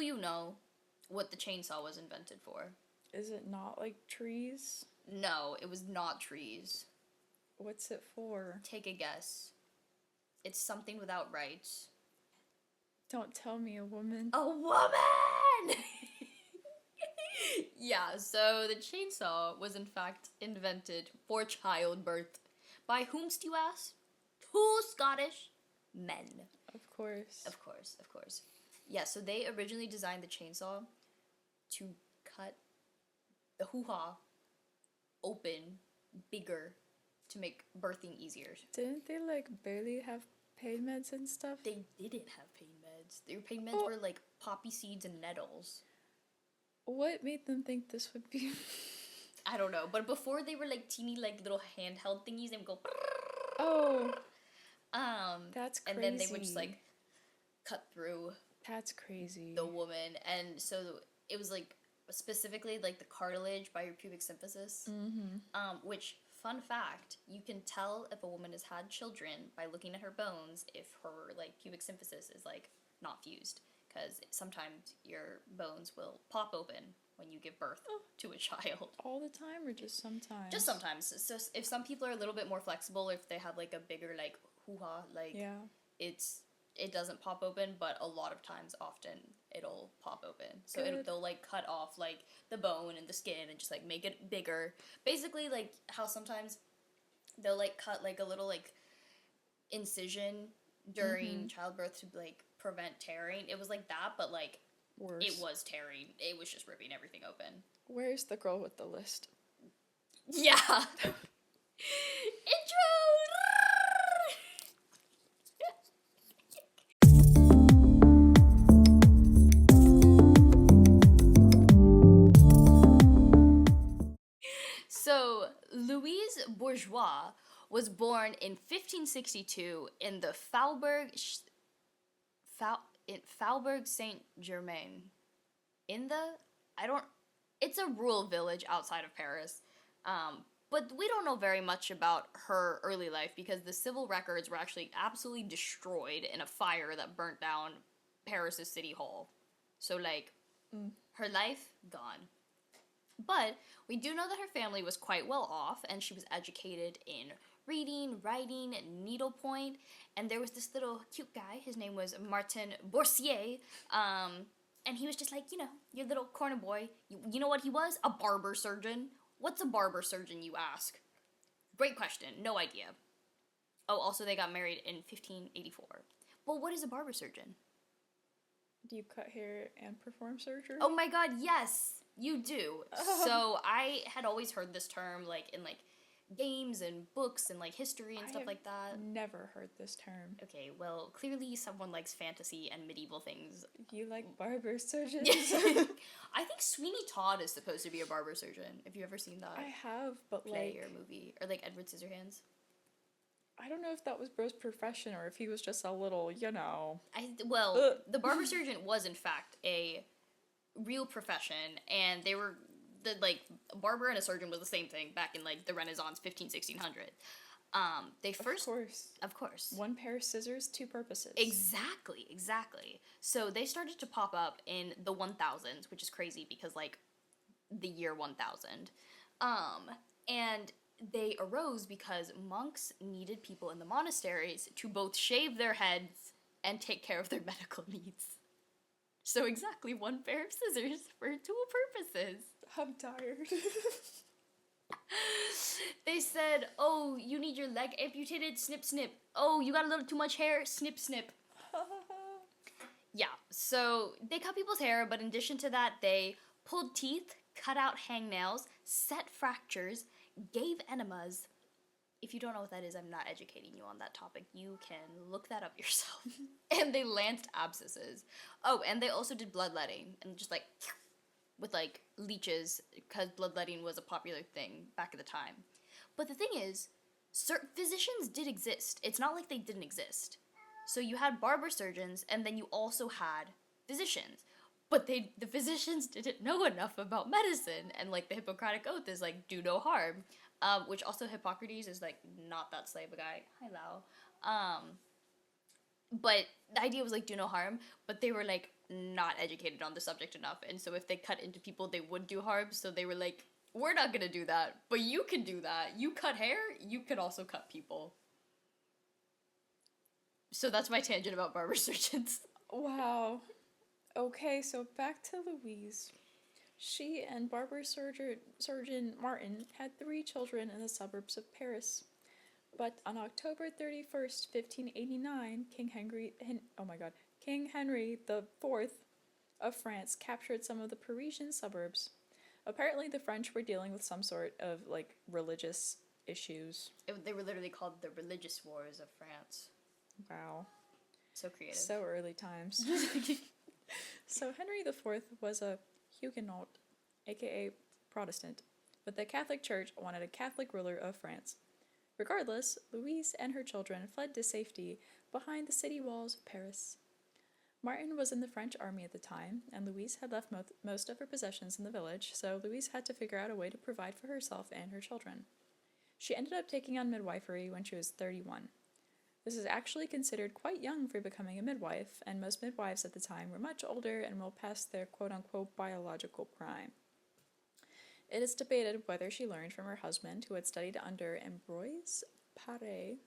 you know what the chainsaw was invented for? Is it not like trees? No, it was not trees. What's it for? Take a guess. It's something without rights. Don't tell me a woman. A woman! Yeah, so the chainsaw was in fact invented for childbirth. By whomst you ask? Two Scottish men. Of course. Of course, of course. Yeah, so they originally designed the chainsaw to cut the hoo-ha open bigger to make birthing easier. Didn't they like barely have pain meds and stuff? They didn't have pain meds. Their pain meds were like poppy seeds and nettles. What made them think this would be? I don't know, but before they were like teeny like little handheld thingies, they would go. Oh. That's crazy. And then they would just like cut through. That's crazy. The woman, and so it was like specifically like the cartilage by your pubic symphysis. Mm-hmm. Which, fun fact, you can tell if a woman has had children by looking at her bones if her like pubic symphysis is like not fused, because sometimes your bones will pop open when you give birth to a child. All the time or just sometimes? Just sometimes. So if some people are a little bit more flexible, if they have like a bigger like hoo-ha, like it doesn't pop open, but a lot of times, often, it'll pop open. So they'll, like, cut off, like, the bone and the skin and just, like, make it bigger. Basically, like, how sometimes they'll, like, cut, like, a little, like, incision during childbirth to, like, prevent tearing. It was like that, but, like, worse. It was tearing. It was just ripping everything open. Where's the girl with the list? Yeah! Intro! So, Louise Bourgeois was born in 1562 in the Faubourg Saint-Germain. It's a rural village outside of Paris. But we don't know very much about her early life because the civil records were actually absolutely destroyed in a fire that burnt down Paris' city hall. So, like, her life, gone. But we do know that her family was quite well off, and she was educated in reading, writing, needlepoint, and there was this little cute guy, his name was Martin Boursier, and he was just like, you know, your little corner boy. You know what he was? A barber surgeon. What's a barber surgeon, you ask? Great question. No idea. Oh, also they got married in 1584. But what is a barber surgeon? Do you cut hair and perform surgery? Oh my god, yes, you do. So I had always heard this term, like, in, like, games and books and, like, history and stuff like that. Never heard this term. Okay, well, clearly someone likes fantasy and medieval things. You like barber surgeons? I think Sweeney Todd is supposed to be a barber surgeon. Have you ever seen that? I have, but play or movie. Or, like, Edward Scissorhands. I don't know if that was Bro's profession or if he was just a little, you know. The barber surgeon was, in fact, a real profession, and they were, a barber and a surgeon was the same thing back in, like, the Renaissance, 1600. Of course. One pair of scissors, two purposes. Exactly. So they started to pop up in the 1000s, which is crazy because, like, the year 1000. And they arose because monks needed people in the monasteries to both shave their heads and take care of their medical needs. So exactly one pair of scissors for two purposes. I'm tired. They said, oh, you need your leg amputated? Snip, snip. Oh, you got a little too much hair? Snip, snip. Yeah, so they cut people's hair, but in addition to that, they pulled teeth, cut out hangnails, set fractures, gave enemas. If you don't know what that is, I'm not educating you on that topic. You can look that up yourself. And they lanced abscesses. Oh, and they also did bloodletting, and just, like, with, like, leeches, because bloodletting was a popular thing back at the time. But the thing is, physicians did exist. It's not like they didn't exist. So you had barber surgeons, and then you also had physicians. But the physicians didn't know enough about medicine, and, like, the Hippocratic Oath is, like, do no harm. Which also Hippocrates is, like, not that slave a guy. Hi, Lau. But the idea was like do no harm, but they were like not educated on the subject enough, and so if they cut into people they would do harm, so they were like, we're not gonna do that, but you can do that. You cut hair, you can also cut people. So that's my tangent about barber surgeons. Wow. Okay, so back to Louise. She and surgeon Martin had 3 children in the suburbs of Paris. But on October 31st, 1589, King Henry the Fourth of France captured some of the Parisian suburbs. Apparently, the French were dealing with some sort of like religious issues. They were literally called the Religious Wars of France. Wow. So creative. So early times. So Henry the Fourth was a Huguenot, aka Protestant, but the Catholic Church wanted a Catholic ruler of France. Regardless, Louise and her children fled to safety behind the city walls of Paris. Martin was in the French army at the time, and Louise had left most of her possessions in the village, so Louise had to figure out a way to provide for herself and her children. She ended up taking on midwifery when she was 31. This is actually considered quite young for becoming a midwife, and most midwives at the time were much older and well past their quote-unquote biological prime. It is debated whether she learned from her husband, who had studied under Ambroise Paré,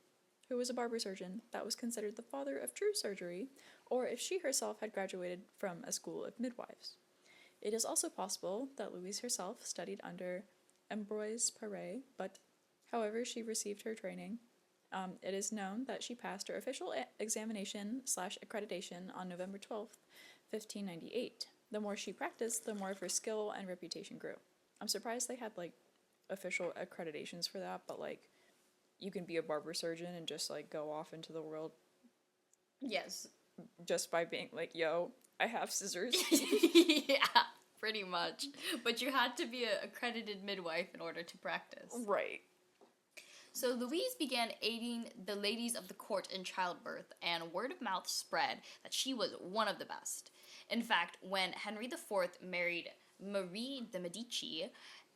who was a barber surgeon that was considered the father of true surgery, or if she herself had graduated from a school of midwives. It is also possible that Louise herself studied under Ambroise Paré, but however she received her training, it is known that she passed her official examination/accreditation on November 12th, 1598. The more she practiced, the more of her skill and reputation grew. I'm surprised they had, like, official accreditations for that, but, like, you can be a barber surgeon and just, like, go off into the world. Yes. Just by being like, yo, I have scissors. Yeah, pretty much. But you had to be an accredited midwife in order to practice. Right. So Louise began aiding the ladies of the court in childbirth, and word of mouth spread that she was one of the best. In fact, when Henry IV married Marie de Medici,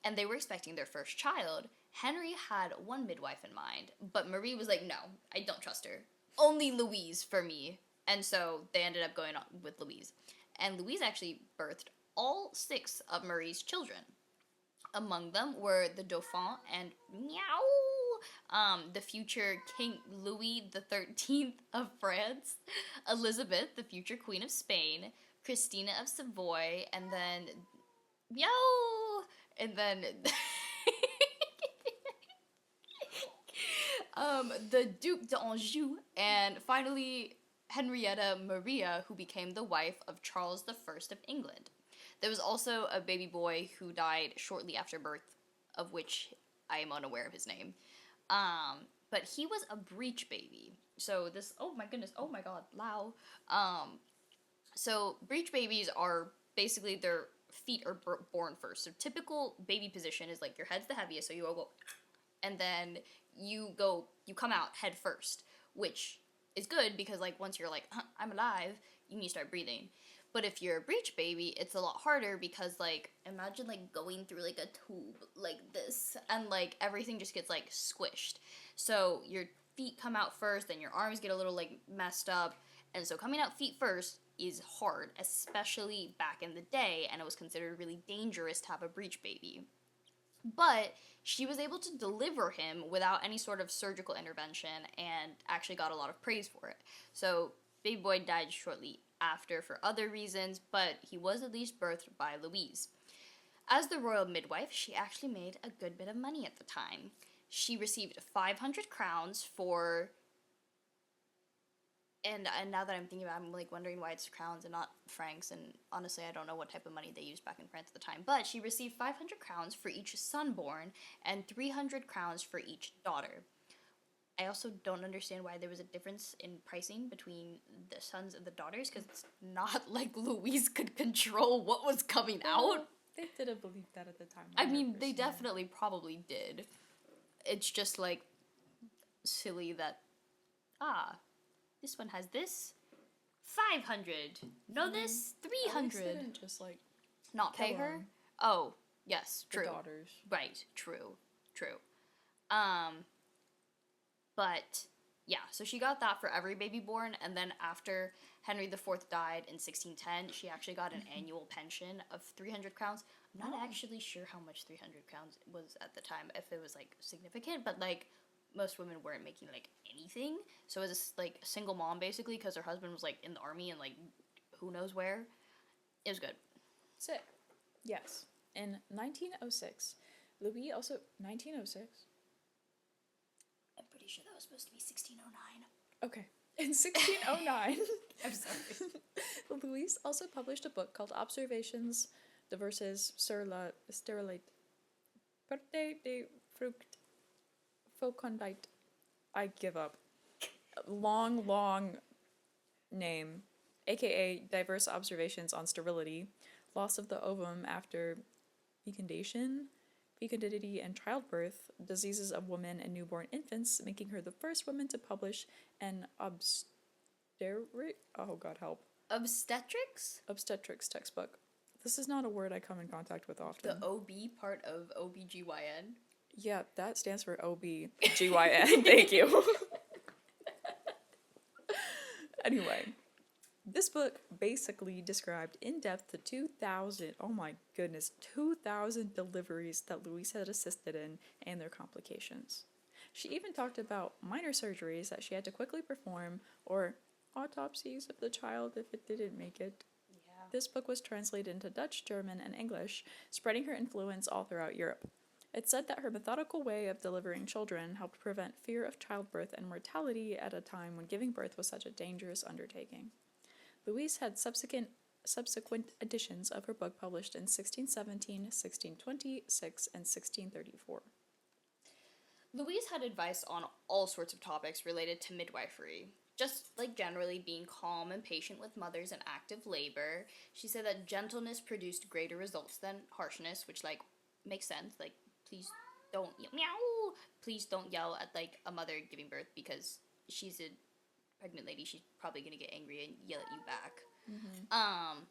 and they were expecting their first child, Henry had one midwife in mind, but Marie was like, no, I don't trust her. Only Louise for me. And so they ended up going on with Louise. And Louise actually birthed all 6 of Marie's children. Among them were the Dauphin and the future King Louis XIII of France, Elizabeth, the future Queen of Spain, Christina of Savoy, and then the Duc d'Anjou, and finally Henrietta Maria, who became the wife of Charles I of England. There was also a baby boy who died shortly after birth, of which I am unaware of his name. But he was a breech baby. So this, oh my goodness, oh my god, Lao. So breech babies are basically their feet are born first. So typical baby position is like your head's the heaviest, so you go, and then you come out head first, which is good because like once you're like, I'm alive, you need to start breathing. But if you're a breech baby, it's a lot harder because, like, imagine, like, going through, like, a tube like this, and, like, everything just gets, like, squished. So your feet come out first, then your arms get a little, like, messed up, and so coming out feet first is hard, especially back in the day, and it was considered really dangerous to have a breech baby. But she was able to deliver him without any sort of surgical intervention and actually got a lot of praise for it. So baby boy died shortly after for other reasons, but he was at least birthed by Louise. As the royal midwife, she actually made a good bit of money at the time. She received 500 crowns for, and now that I'm thinking about it, I'm like wondering why it's crowns and not francs, and honestly I don't know what type of money they used back in France at the time, but she received 500 crowns for each son born and 300 crowns for each daughter. I also don't understand why there was a difference in pricing between the sons and the daughters, because it's not like Louise could control what was coming out. They didn't believe that at the time. I mean, they definitely probably did. It's just like silly that, this one has this, 500. No, this, 300. They didn't just like not pay her? Oh, yes, true. The daughters. Right, true. But Yeah, so she got that for every baby born, and then after Henry IV died in 1610, she actually got an annual pension of 300 crowns. I'm not actually sure how much 300 crowns was at the time, if it was, like, significant, but, like, most women weren't making, like, anything. So it was, like, a single mom, basically, because her husband was, like, in the army and, like, who knows where. It was good. Sick. Yes. In 1906, Louis also... 1906? I'm pretty sure that was supposed to be 1609. Okay. In 1609, I'm sorry. Louise also published a book called Observations diverses sur la stérilité parte des fruits fécondite. I give up. Long name, aka Diverse Observations on Sterility, Loss of the Ovum After Fecundation, Fecundity and Childbirth, Diseases of Women and Newborn Infants, making her the first woman to publish an obstetrics textbook. This is not a word I come in contact with often. The OB part of OBGYN? Yeah, that stands for OB-GYN. Thank you. Anyway, this book basically described in depth the 2,000 deliveries that Louise had assisted in and their complications. She even talked about minor surgeries that she had to quickly perform, or autopsies of the child if it didn't make it. Yeah. This book was translated into Dutch, German, and English, spreading her influence all throughout Europe. It said that her methodical way of delivering children helped prevent fear of childbirth and mortality at a time when giving birth was such a dangerous undertaking. Louise had subsequent editions of her book published in 1617, 1620, 6, and 1634. Louise had advice on all sorts of topics related to midwifery. Just, like, generally being calm and patient with mothers in active labor. She said that gentleness produced greater results than harshness, which, like, makes sense. Like, please don't meow. Please don't yell at, like, a mother giving birth, because she's a pregnant lady. She's probably gonna get angry and yell at you back. Mm-hmm.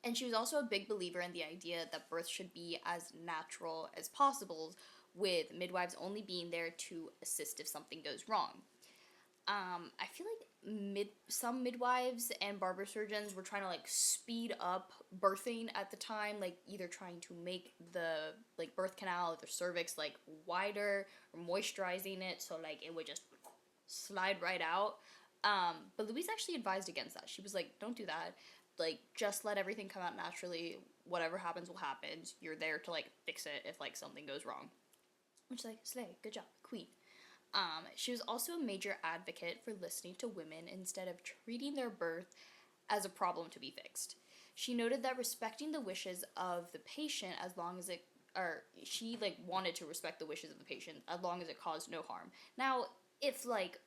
And she was also a big believer in the idea that birth should be as natural as possible, with midwives only being there to assist if something goes wrong. I feel like some midwives and barber surgeons were trying to, like, speed up birthing at the time, like, either trying to make the, like, birth canal or the cervix, like, wider, or moisturizing it so, like, it would just slide right out. But Louise actually advised against that. She was like, don't do that. Like, just let everything come out naturally. Whatever happens will happen. You're there to, like, fix it if, like, something goes wrong. Which, like, slay, good job, queen. She was also a major advocate for listening to women instead of treating their birth as a problem to be fixed. She noted that respecting the wishes of the patient she, like, wanted to respect the wishes of the patient as long as it caused no harm. Now, if, like,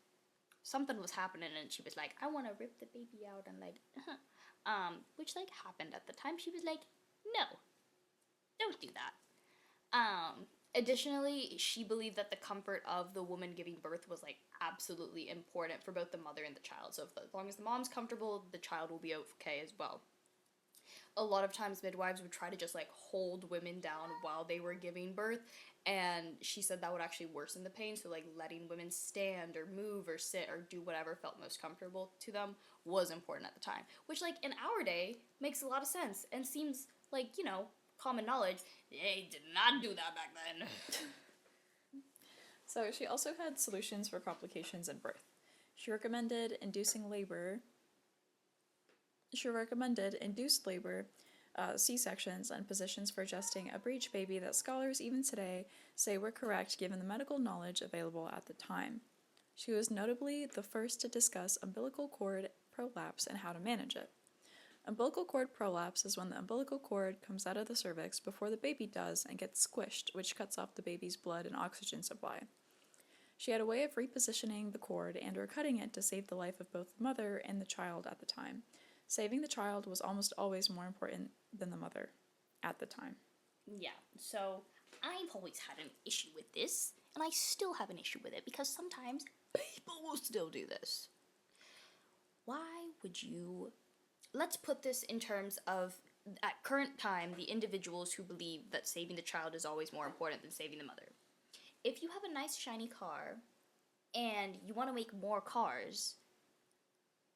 something was happening and she was like, I want to rip the baby out and, like, which, like, happened at the time, she was like, no, don't do that. Additionally, she believed that the comfort of the woman giving birth was, like, absolutely important for both the mother and the child. So as long as the mom's comfortable, the child will be okay as well. A lot of times midwives would try to just, like, hold women down while they were giving birth, and she said that would actually worsen the pain, so, like, letting women stand or move or sit or do whatever felt most comfortable to them was important at the time. Which, like, in our day, makes a lot of sense and seems like, you know, common knowledge. They did not do that back then. So she also had solutions for complications in birth. She recommended induced labor, C-sections, and positions for adjusting a breech baby that scholars even today say were correct given the medical knowledge available at the time. She was notably the first to discuss umbilical cord prolapse and how to manage it. Umbilical cord prolapse is when the umbilical cord comes out of the cervix before the baby does and gets squished, which cuts off the baby's blood and oxygen supply. She had a way of repositioning the cord and or cutting it to save the life of both the mother and the child at the time. Saving the child was almost always more important than the mother at the time. Yeah, so I've always had an issue with this, and I still have an issue with it because sometimes people will still do this. Why would you... Let's put this in terms of, at current time, the individuals who believe that saving the child is always more important than saving the mother. If you have a nice shiny car and you want to make more cars,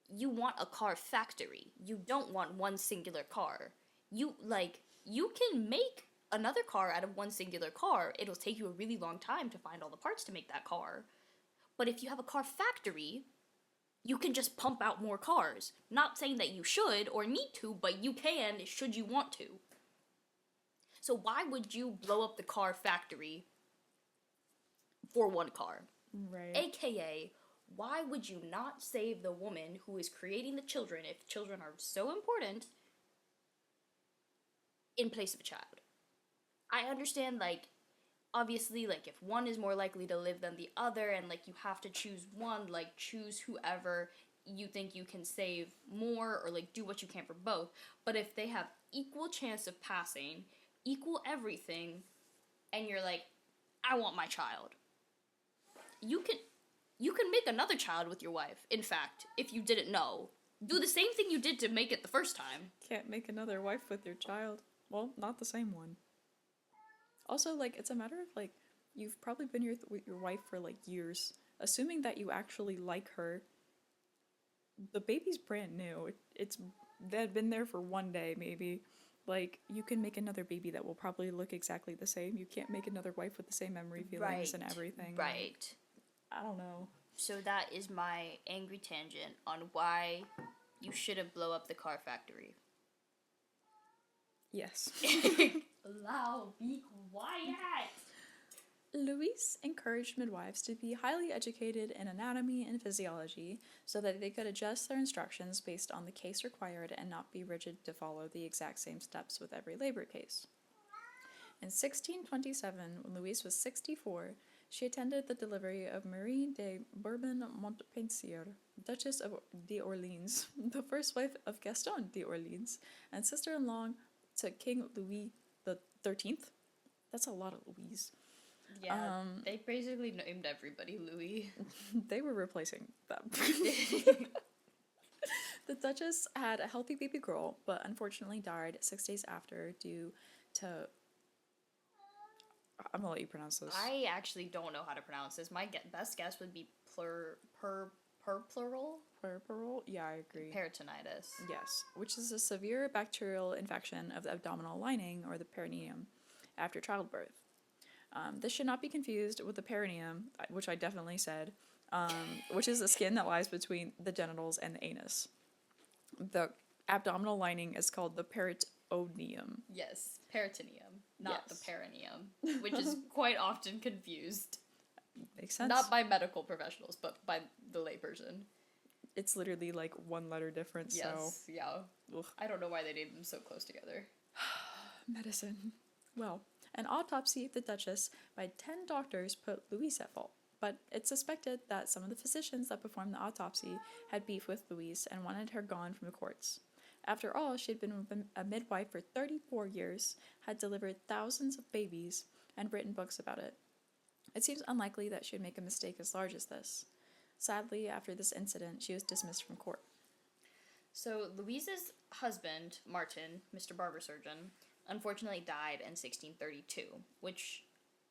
you want a car factory. You don't want one singular car. You can make another car out of one singular car. It'll take you a really long time to find all the parts to make that car. But if you have a car factory, you can just pump out more cars. Not saying that you should or need to, but you can should you want to. So why would you blow up the car factory for one car? Right. AKA, why would you not save the woman who is creating the children, if children are so important, in place of a child? I understand, like, obviously, like, if one is more likely to live than the other, and, like, you have to choose one, like, choose whoever you think you can save more, or, like, do what you can for both. But if they have equal chance of passing, equal everything, and you're like, I want my child, you can make another child with your wife. In fact, if you didn't know, do the same thing you did to make it the first time. Can't make another wife with your child. Well, not the same one. Also, like, it's a matter of, like, you've probably been with your wife for, like, years. Assuming that you actually like her, the baby's brand new. They had been there for one day, maybe. Like, you can make another baby that will probably look exactly the same. You can't make another wife with the same memory feelings and everything. Right. Like, I don't know. So that is my angry tangent on why you shouldn't blow up the car factory. Yes. Loud, be quiet. Louise encouraged midwives to be highly educated in anatomy and physiology so that they could adjust their instructions based on the case required and not be rigid to follow the exact same steps with every labor case. In 1627, when Louise was 64, she attended the delivery of Marie de Bourbon-Montpensier, Duchess of d'Orleans, the first wife of Gaston d'Orleans, and sister-in-law to King Louis XIII. That's a lot of Louise. Yeah, they basically named everybody Louis. They were replacing them. The Duchess had a healthy baby girl, but unfortunately died 6 days after due to... I'm gonna let you pronounce this. I actually don't know how to pronounce this. My best guess would be puerperal? Puerperal? Yeah, I agree. Peritonitis. Yes, which is a severe bacterial infection of the abdominal lining, or the perineum, after childbirth. This should not be confused with the perineum, which I definitely said, which is the skin that lies between the genitals and the anus. The abdominal lining is called the peritoneum. Yes, peritoneum, not Yes. the perineum, which is quite often confused. Makes sense. Not by medical professionals, but by the layperson. It's literally like one letter difference, Yes, so... yeah. Ugh. I don't know why they named them so close together. Medicine. Well, an autopsy of the Duchess by 10 doctors put Louise at fault, but it's suspected that some of the physicians that performed the autopsy had beef with Louise and wanted her gone from the courts. After all, she had been a midwife for 34 years, had delivered thousands of babies, and written books about it. It seems unlikely that she would make a mistake as large as this. Sadly, after this incident, she was dismissed from court. So, Louise's husband, Martin, Mr. Barber Surgeon, unfortunately died in 1632, which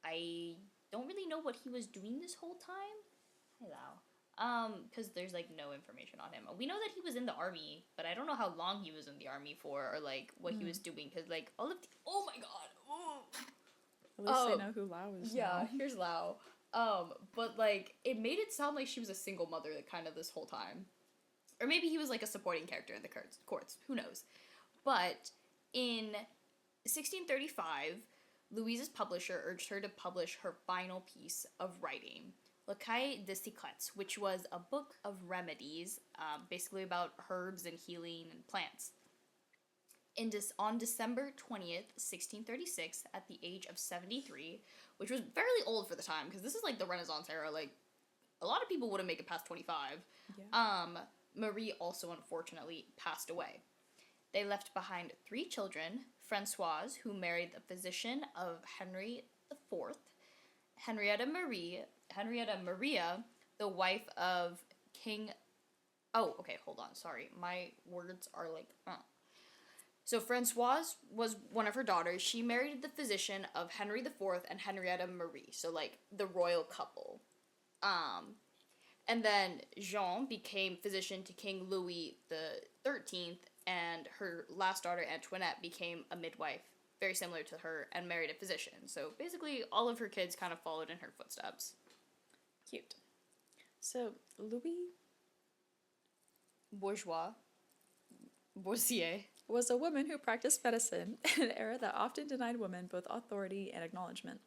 I don't really know what he was doing this whole time. Hello. Because there's, like, no information on him. We know that he was in the army, but I don't know how long he was in the army for, or, like, what he was doing, because, like, all of the... Oh, my God! Oh. At least they know who Lau is Yeah, now. here's Lau. But, like, it made it sound like she was a single mother, like, kind of this whole time. Or maybe he was, like, a supporting character in the courts. Who knows? But in 1635, Louise's publisher urged her to publish her final piece of writing, Le Cahier des Secrets, which was a book of remedies, basically about herbs and healing and plants. On December 20th, 1636, at the age of 73, which was fairly old for the time, because this is like the Renaissance era, like, a lot of people wouldn't make it past 25. Yeah. Marie also unfortunately passed away. They left behind 3 children, Francoise, who married the physician of Henry IV, Henrietta Maria, the wife of King... Oh, okay, hold on, sorry. My words are like... So Francoise was one of her daughters. She married the physician of Henry IV and Henrietta Marie, so, like, the royal couple. And then Jean became physician to King Louis the 13th, and her last daughter Antoinette became a midwife, very similar to her, and married a physician. So basically, all of her kids kind of followed in her footsteps. Cute. So, Louise Bourgeois, Boursier, was a woman who practiced medicine in an era that often denied women both authority and acknowledgement.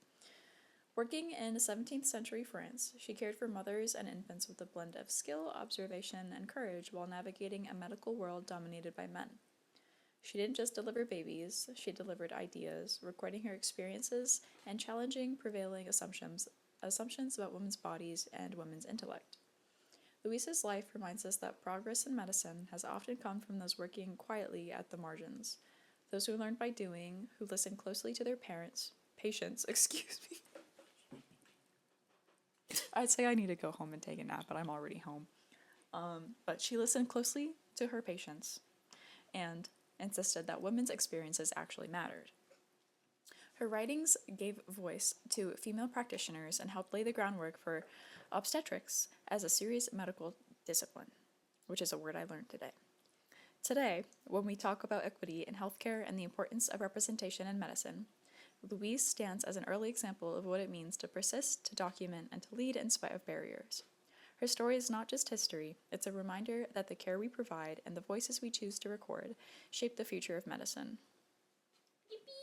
Working in 17th century France, she cared for mothers and infants with a blend of skill, observation, and courage while navigating a medical world dominated by men. She didn't just deliver babies, she delivered ideas, recording her experiences and challenging prevailing assumptions about women's bodies and women's intellect. Louise's life reminds us that progress in medicine has often come from those working quietly at the margins, those who learn by doing, who listen closely to their patients, excuse me. I'd say I need to go home and take a nap, but I'm already home. But she listened closely to her patients and insisted that women's experiences actually mattered. Her writings gave voice to female practitioners and helped lay the groundwork for obstetrics as a serious medical discipline, which is a word I learned today. Today, when we talk about equity in healthcare and the importance of representation in medicine, Louise stands as an early example of what it means to persist, to document, and to lead in spite of barriers. Her story is not just history, it's a reminder that the care we provide and the voices we choose to record shape the future of medicine. Yippee!